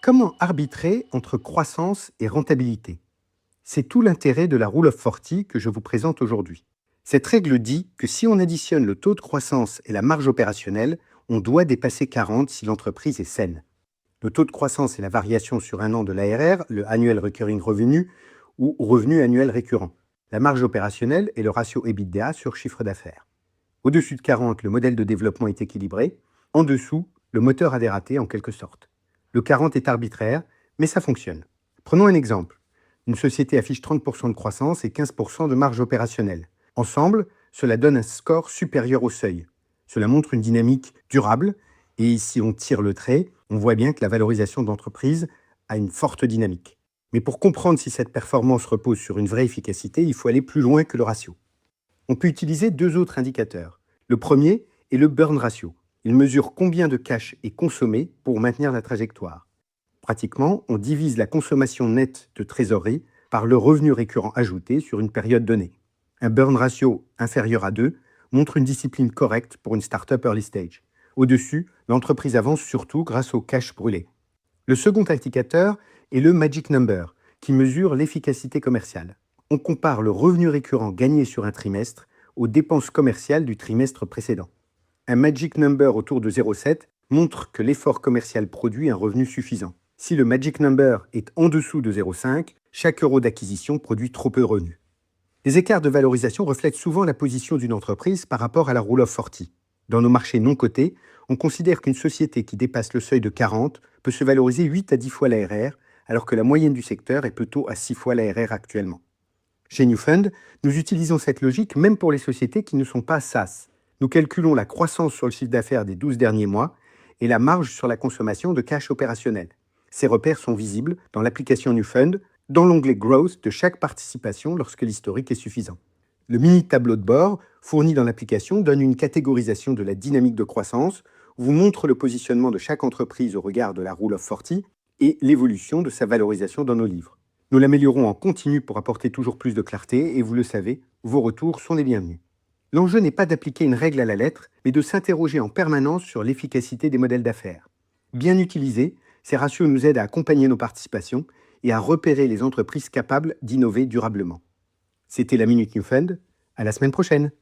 Comment arbitrer entre croissance et rentabilité? C'est tout l'intérêt de la Rule of 40 que je vous présente aujourd'hui. Cette règle dit que si on additionne le taux de croissance et la marge opérationnelle, on doit dépasser 40 si l'entreprise est saine. Le taux de croissance est la variation sur un an de l'ARR, le Annual Recurring Revenue, ou revenu annuel récurrent. La marge opérationnelle est le ratio EBITDA sur chiffre d'affaires. Au-dessus de 40, le modèle de développement est équilibré. En dessous, le moteur a dératé en quelque sorte. Le 40 est arbitraire, mais ça fonctionne. Prenons un exemple. Une société affiche 30% de croissance et 15% de marge opérationnelle. Ensemble, cela donne un score supérieur au seuil. Cela montre une dynamique durable, et si on tire le trait, on voit bien que la valorisation de l'entreprise a une forte dynamique. Mais pour comprendre si cette performance repose sur une vraie efficacité, il faut aller plus loin que le ratio. On peut utiliser deux autres indicateurs. Le premier est le burn ratio. Il mesure combien de cash est consommé pour maintenir la trajectoire. Pratiquement, on divise la consommation nette de trésorerie par le revenu récurrent ajouté sur une période donnée. Un burn ratio inférieur à 2 montre une discipline correcte pour une start-up early stage. Au-dessus, l'entreprise avance surtout grâce au cash brûlé. Le second indicateur est le magic number, qui mesure l'efficacité commerciale. On compare le revenu récurrent gagné sur un trimestre aux dépenses commerciales du trimestre précédent. Un magic number autour de 0,7 montre que l'effort commercial produit un revenu suffisant. Si le magic number est en dessous de 0,5, chaque euro d'acquisition produit trop peu de revenus. Les écarts de valorisation reflètent souvent la position d'une entreprise par rapport à la Rule of 40. Dans nos marchés non cotés, on considère qu'une société qui dépasse le seuil de 40 peut se valoriser 8 à 10 fois l'ARR, alors que la moyenne du secteur est plutôt à 6 fois l'ARR actuellement. Chez Newfund, nous utilisons cette logique même pour les sociétés qui ne sont pas SaaS. Nous calculons la croissance sur le chiffre d'affaires des 12 derniers mois et la marge sur la consommation de cash opérationnel. Ces repères sont visibles dans l'application Newfund, dans l'onglet Growth de chaque participation lorsque l'historique est suffisant. Le mini tableau de bord fourni dans l'application donne une catégorisation de la dynamique de croissance, vous montre le positionnement de chaque entreprise au regard de la Rule of 40 et l'évolution de sa valorisation dans nos livres. Nous l'améliorons en continu pour apporter toujours plus de clarté et vous le savez, vos retours sont les bienvenus. L'enjeu n'est pas d'appliquer une règle à la lettre, mais de s'interroger en permanence sur l'efficacité des modèles d'affaires. Bien utilisés, ces ratios nous aident à accompagner nos participations et à repérer les entreprises capables d'innover durablement. C'était la Minute Newfund. À la semaine prochaine.